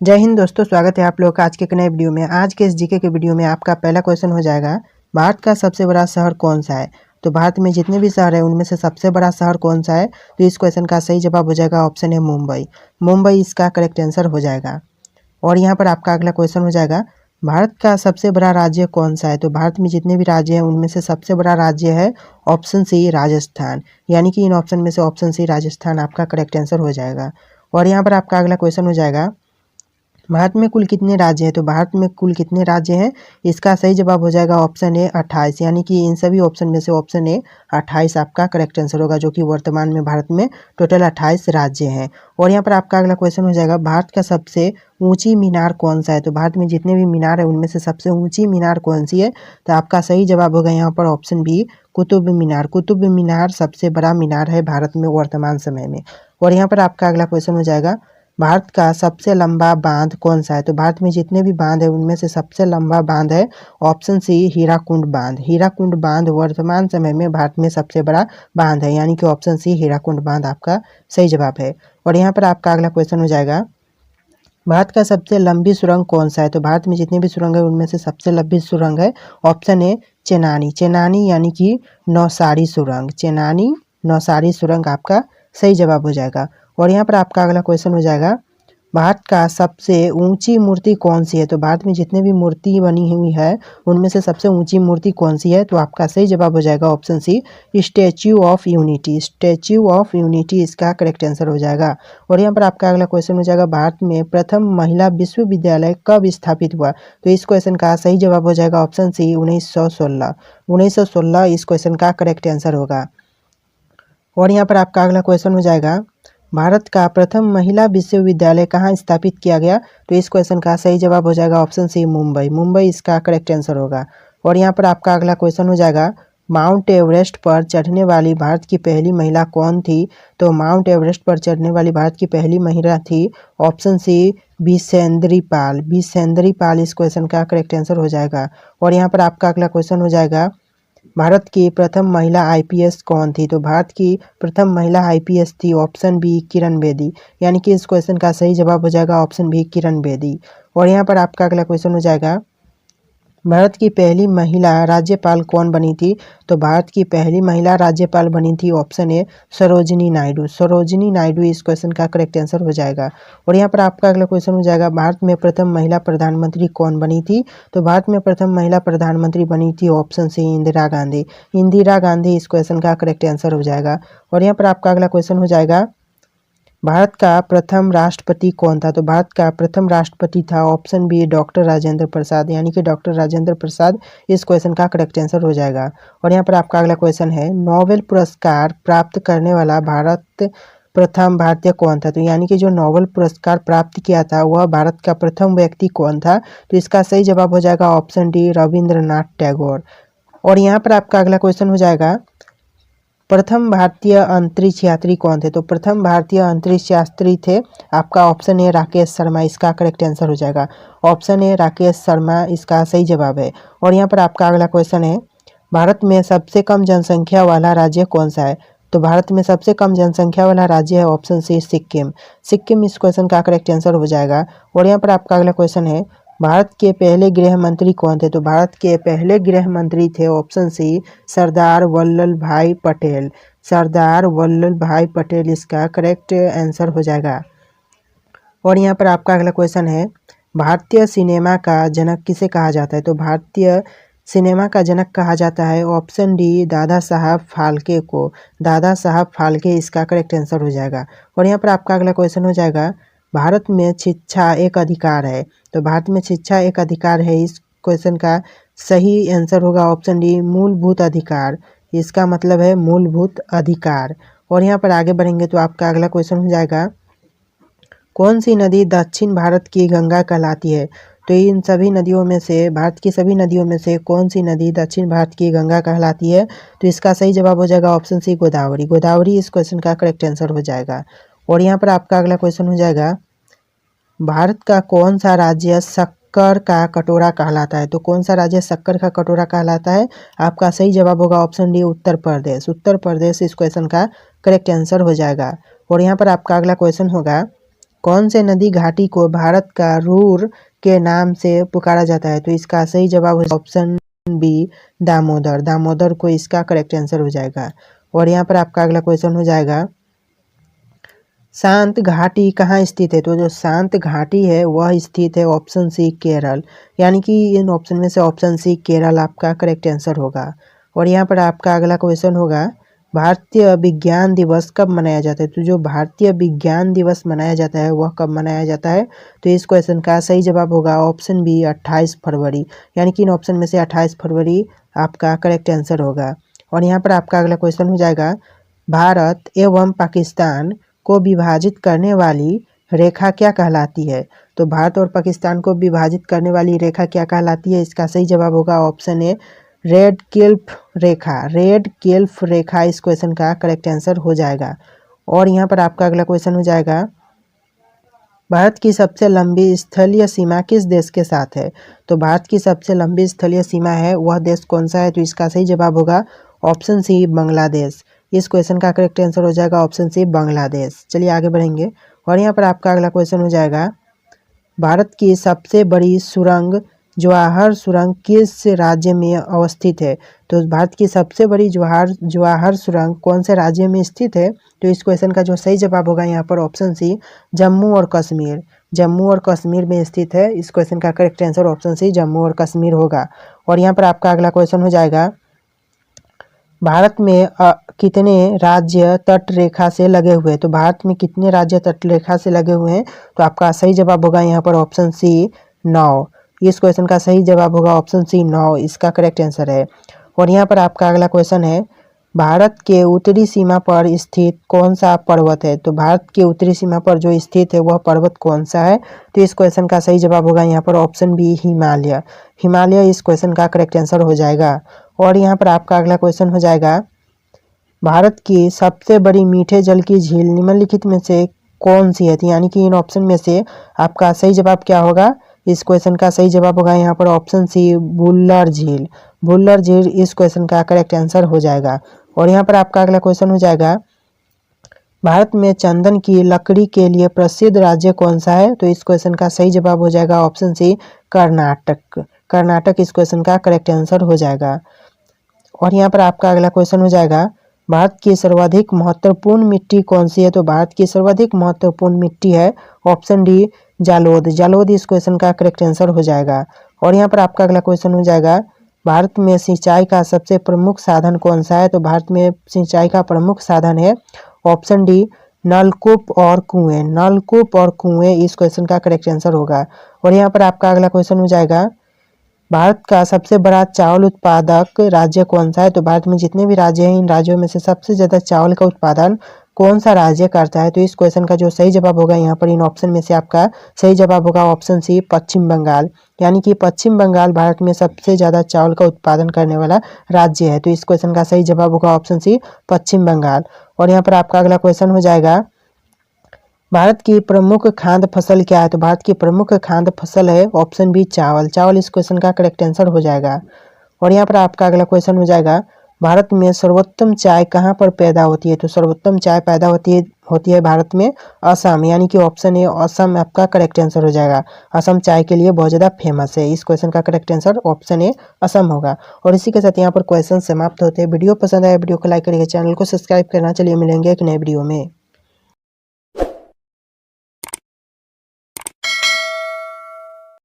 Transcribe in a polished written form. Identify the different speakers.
Speaker 1: जय हिंद दोस्तों, स्वागत है आप लोगों का आज के एक नए वीडियो में। आज के इस जीके के वीडियो में आपका पहला क्वेश्चन हो जाएगा, भारत का सबसे बड़ा शहर कौन सा है। तो भारत में जितने भी शहर है उनमें से सबसे बड़ा शहर कौन सा है। तो इस क्वेश्चन का सही जवाब हो जाएगा ऑप्शन है मुंबई। मुंबई इसका करेक्ट आंसर हो जाएगा। और यहाँ पर आपका अगला क्वेश्चन हो जाएगा, भारत का सबसे बड़ा राज्य कौन सा है। तो भारत में जितने भी राज्य हैं उनमें से सबसे बड़ा राज्य है ऑप्शन सी राजस्थान। यानी कि इन ऑप्शन में से ऑप्शन सी राजस्थान आपका करेक्ट आंसर हो जाएगा। और यहाँ पर आपका अगला क्वेश्चन हो जाएगा, भारत में कुल कितने राज्य हैं। तो भारत में कुल कितने राज्य हैं, इसका सही जवाब हो जाएगा ऑप्शन ए 28। यानी कि इन सभी ऑप्शन में से ऑप्शन ए 28 आपका करेक्ट आंसर होगा, जो कि वर्तमान में भारत में टोटल 28 राज्य हैं। और यहाँ पर आपका अगला क्वेश्चन हो जाएगा, भारत का सबसे ऊंची मीनार कौन सा है। तो भारत में जितने भी मीनार है उनमें से सबसे ऊंची मीनार कौन सी है। तो आपका सही जवाब होगा यहाँ पर ऑप्शन बी कुतुब मीनार। कुतुब मीनार सबसे बड़ा मीनार है भारत में वर्तमान समय में। और यहाँ पर आपका अगला क्वेश्चन हो जाएगा, भारत का सबसे लंबा बांध कौन सा है। तो भारत में जितने भी बांध है उनमें से सबसे लंबा बांध है ऑप्शन सी हीराकुंड बांध। हीराकुंड बांध वर्तमान समय में भारत में सबसे बड़ा बांध है। यानी कि ऑप्शन सी हीराकुंड बांध आपका सही जवाब है। और यहाँ पर आपका अगला क्वेश्चन हो जाएगा, भारत का सबसे लंबी सुरंग कौन सा है। तो भारत में जितनी भी सुरंग है उनमें से सबसे लंबी सुरंग है ऑप्शन ए चेनानी। चेनानी यानी कि नौसारी सुरंग। चेनानी नौसारी सुरंग आपका सही जवाब हो जाएगा। और यहाँ पर आपका अगला क्वेश्चन हो जाएगा, भारत का सबसे ऊंची मूर्ति कौन सी है। तो भारत में जितने भी मूर्ति बनी हुई है उनमें से सबसे ऊंची मूर्ति कौन सी है। तो आपका सही जवाब हो जाएगा option C statue of unity. Statue of unity इसका करेक्ट आंसर हो जाएगा। और यहाँ पर आपका अगला क्वेश्चन हो जाएगा, भारत में प्रथम महिला विश्वविद्यालय कब स्थापित हुआ। तो इस क्वेश्चन का सही जवाब हो जाएगा ऑप्शन सी 1916। 1916 इस क्वेश्चन का करेक्ट आंसर होगा। और यहाँ पर आपका अगला क्वेश्चन हो जाएगा, भारत का प्रथम महिला विश्वविद्यालय कहाँ स्थापित किया गया। तो इस क्वेश्चन का सही जवाब हो जाएगा ऑप्शन सी मुंबई। मुंबई इसका करेक्ट आंसर होगा। और यहाँ पर आपका अगला क्वेश्चन हो जाएगा, माउंट एवरेस्ट पर चढ़ने वाली भारत की पहली महिला कौन थी। तो माउंट एवरेस्ट पर चढ़ने वाली भारत की पहली महिला थी ऑप्शन सी बिसेंद्री पाल। बिसेंद्री पाल इस क्वेश्चन का करेक्ट आंसर हो जाएगा। और यहाँ पर आपका अगला क्वेश्चन हो जाएगा, भारत की प्रथम महिला आईपीएस कौन थी। तो भारत की प्रथम महिला आईपीएस थी ऑप्शन बी किरण बेदी। यानी कि इस क्वेश्चन का सही जवाब हो जाएगा ऑप्शन बी किरण बेदी। और यहाँ पर आपका अगला क्वेश्चन हो जाएगा, भारत की पहली महिला राज्यपाल कौन बनी थी। तो भारत की पहली महिला राज्यपाल बनी थी ऑप्शन ए सरोजिनी नायडू। सरोजिनी नायडू इस क्वेश्चन का करेक्ट आंसर हो जाएगा। और यहाँ पर आपका अगला क्वेश्चन हो जाएगा, भारत में प्रथम महिला प्रधानमंत्री कौन बनी थी। तो भारत में प्रथम महिला प्रधानमंत्री बनी थी ऑप्शन सी इंदिरा गांधी। इंदिरा गांधी इस क्वेश्चन का करेक्ट आंसर हो जाएगा। और यहाँ पर आपका अगला क्वेश्चन हो जाएगा, भारत का प्रथम राष्ट्रपति कौन था। तो भारत का प्रथम राष्ट्रपति था option B doctor Rajendra Prasad. यानी कि डॉक्टर राजेंद्र प्रसाद इस क्वेश्चन का करेक्ट आंसर हो जाएगा। और यहाँ पर आपका अगला क्वेश्चन है, नोबेल पुरस्कार प्राप्त करने वाला भारत प्रथम भारतीय कौन था। तो यानी कि जो नोबेल पुरस्कार प्राप्त किया था वह भारत का प्रथम व्यक्ति कौन था। तो इसका सही जवाब हो जाएगा ऑप्शन डी रविंद्रनाथ टैगोर। और यहाँ पर आपका अगला क्वेश्चन हो जाएगा, प्रथम भारतीय अंतरिक्ष यात्री कौन थे। तो प्रथम भारतीय अंतरिक्ष यात्री थे आपका ऑप्शन ए राकेश शर्मा। इसका करेक्ट आंसर हो जाएगा ऑप्शन ए राकेश शर्मा इसका सही जवाब है। और यहाँ पर आपका अगला क्वेश्चन है, भारत में सबसे कम जनसंख्या वाला राज्य कौन सा है। तो भारत में सबसे कम जनसंख्या वाला राज्य है ऑप्शन सी सिक्किम। सिक्किम इस क्वेश्चन का करेक्ट आंसर हो जाएगा। और यहाँ पर आपका अगला क्वेश्चन है, भारत के पहले गृह मंत्री कौन थे। तो भारत के पहले गृह मंत्री थे ऑप्शन सी सरदार वल्लभ भाई पटेल। सरदार वल्लभ भाई पटेल इसका करेक्ट आंसर हो जाएगा। और यहाँ पर आपका अगला क्वेश्चन है, भारतीय सिनेमा का जनक किसे कहा जाता है। तो भारतीय सिनेमा का जनक कहा जाता है ऑप्शन डी दादा साहब फाल्के को। दादा साहब फाल्के इसका करेक्ट आंसर हो जाएगा। और यहाँ पर आपका अगला क्वेश्चन हो जाएगा, भारत में शिक्षा एक अधिकार है। तो भारत में शिक्षा एक अधिकार है इस क्वेश्चन का सही आंसर होगा ऑप्शन डी मूलभूत अधिकार। इसका मतलब है मूलभूत अधिकार। और यहाँ पर आगे बढ़ेंगे तो आपका अगला क्वेश्चन हो जाएगा, कौन सी नदी दक्षिण भारत की गंगा कहलाती है। तो इन सभी नदियों में से भारत की सभी नदियों में से कौन सी नदी दक्षिण भारत की गंगा कहलाती है। तो इसका सही जवाब हो जाएगा ऑप्शन सी गोदावरी। गोदावरी इस क्वेश्चन का करेक्ट आंसर हो जाएगा। और यहाँ पर आपका अगला क्वेश्चन हो जाएगा, भारत का कौन सा राज्य शक्कर का कटोरा कहलाता है। तो कौन सा राज्य शक्कर का कटोरा कहलाता है। आपका सही जवाब होगा ऑप्शन डी उत्तर प्रदेश। उत्तर प्रदेश इस क्वेश्चन का करेक्ट आंसर हो जाएगा। और यहाँ पर आपका अगला क्वेश्चन होगा, कौन से नदी घाटी को भारत का रूर के नाम से पुकारा जाता है? तो इसका सही जवाब है ऑप्शन बी दामोदर। दामोदर को इसका करेक्ट आंसर हो जाएगा। और यहाँ पर आपका अगला क्वेश्चन हो जाएगा, शांत घाटी कहाँ स्थित है? तो जो शांत घाटी है वह स्थित है ऑप्शन सी केरल, यानी कि इन ऑप्शन में से ऑप्शन सी केरल आपका करेक्ट आंसर होगा। और यहाँ पर आपका अगला क्वेश्चन होगा, भारतीय विज्ञान दिवस कब मनाया जाता है? तो जो भारतीय विज्ञान दिवस मनाया जाता है वह कब मनाया जाता है? तो इस क्वेश्चन का सही जवाब होगा ऑप्शन बी 28 फरवरी, यानी कि इन ऑप्शन में से 28 फरवरी आपका करेक्ट आंसर होगा। और यहाँ पर आपका अगला क्वेश्चन हो जाएगा, भारत एवं पाकिस्तान को विभाजित करने वाली रेखा क्या कहलाती है? तो भारत और पाकिस्तान को विभाजित करने वाली रेखा क्या कहलाती है? इसका सही जवाब होगा ऑप्शन ए रेड क्लिफ रेखा। रेड क्लिफ रेखा इस क्वेश्चन का करेक्ट आंसर हो जाएगा। और यहाँ पर आपका अगला क्वेश्चन हो जाएगा, भारत की सबसे लंबी स्थलीय सीमा किस देश के साथ है? तो भारत की सबसे लंबी स्थलीय सीमा है वह देश कौन सा है? तो इसका सही जवाब होगा ऑप्शन सी बांग्लादेश। इस क्वेश्चन का करेक्ट आंसर हो जाएगा ऑप्शन सी बांग्लादेश। चलिए आगे बढ़ेंगे। और यहाँ पर आपका अगला क्वेश्चन हो जाएगा, भारत की सबसे बड़ी सुरंग जवाहर सुरंग किस राज्य में अवस्थित है? तो भारत की सबसे बड़ी जवाहर सुरंग कौन से राज्य में स्थित है? तो इस क्वेश्चन का जो सही जवाब होगा यहाँ पर ऑप्शन सी जम्मू और कश्मीर। जम्मू और कश्मीर में स्थित है। इस क्वेश्चन का correct answer option C Jammu और कश्मीर होगा। और यहाँ पर आपका अगला क्वेश्चन हो जाएगा, भारत में कितने राज्य तट रेखा से लगे हुए हैं? तो भारत में कितने राज्य तट रेखा से लगे हुए हैं? तो आपका सही जवाब होगा यहाँ पर ऑप्शन सी 9। इस क्वेश्चन का सही जवाब होगा ऑप्शन सी 9, इसका करेक्ट आंसर है। और यहाँ पर आपका अगला क्वेश्चन है, भारत के उत्तरी सीमा पर स्थित कौन सा पर्वत है? तो भारत के उत्तरी सीमा पर जो स्थित है वह पर्वत कौन सा है? तो इस क्वेश्चन का सही जवाब होगा यहाँ पर ऑप्शन बी हिमालय। हिमालय इस क्वेश्चन का करेक्ट आंसर हो जाएगा। और यहाँ पर आपका अगला क्वेश्चन हो जाएगा, भारत की सबसे बड़ी मीठे जल की झील निम्नलिखित में से कौन सी है? यानी कि इन ऑप्शन में से आपका सही जवाब क्या होगा? इस क्वेश्चन का सही जवाब होगा यहाँ पर ऑप्शन सी बुल्लर झील। बुल्लर झील इस क्वेश्चन का करेक्ट आंसर हो जाएगा। और यहाँ पर आपका अगला क्वेश्चन हो जाएगा, भारत में चंदन की लकड़ी के लिए प्रसिद्ध राज्य कौन सा है? तो इस क्वेश्चन का सही जवाब हो जाएगा ऑप्शन सी कर्नाटक। कर्नाटक इस क्वेश्चन का करेक्ट आंसर हो जाएगा। और यहाँ पर आपका अगला क्वेश्चन हो जाएगा, भारत की सर्वाधिक महत्वपूर्ण मिट्टी कौन सी है? तो भारत की सर्वाधिक महत्वपूर्ण मिट्टी है ऑप्शन डी जालोद। जालोद इस क्वेश्चन का करेक्ट आंसर हो जाएगा। और यहाँ पर आपका अगला क्वेश्चन हो जाएगा, भारत में सिंचाई का सबसे प्रमुख साधन कौन सा है? तो भारत में सिंचाई का प्रमुख साधन है ऑप्शन डी नलकूप और कुएं। नलकूप और कुएं इस क्वेश्चन का करेक्ट आंसर होगा। और यहाँ पर आपका अगला क्वेश्चन हो जाएगा, भारत का सबसे बड़ा चावल उत्पादक राज्य कौन सा है? तो भारत में जितने भी राज्य हैं इन राज्यों में से सबसे ज़्यादा चावल का उत्पादन कौन सा राज्य करता है? तो इस क्वेश्चन का जो सही जवाब होगा यहाँ पर इन ऑप्शन में से आपका सही जवाब होगा ऑप्शन सी पश्चिम बंगाल, यानी कि पश्चिम बंगाल भारत में सबसे ज़्यादा चावल का उत्पादन करने वाला राज्य है। तो इस क्वेश्चन का सही जवाब होगा ऑप्शन सी पश्चिम बंगाल। और यहाँ पर आपका अगला क्वेश्चन हो जाएगा, भारत की प्रमुख खाद्य फसल क्या है? तो भारत की प्रमुख खाद्य फसल है ऑप्शन बी चावल। चावल इस क्वेश्चन का करेक्ट आंसर हो जाएगा। और यहाँ पर आपका अगला क्वेश्चन हो जाएगा, भारत में सर्वोत्तम चाय कहाँ पर पैदा होती है? तो सर्वोत्तम चाय पैदा होती है भारत में असम, यानी कि ऑप्शन ए असम आपका करेक्ट आंसर हो जाएगा। असम चाय के लिए बहुत ज़्यादा फेमस है। इस क्वेश्चन का correct answer option A Assam होगा। और इसी के साथ यहाँ पर क्वेश्चन समाप्त होते हैं। वीडियो पसंद आया वीडियो को लाइक करिएगा, चैनल को सब्सक्राइब करना। चलिए मिलेंगे एक नए वीडियो में।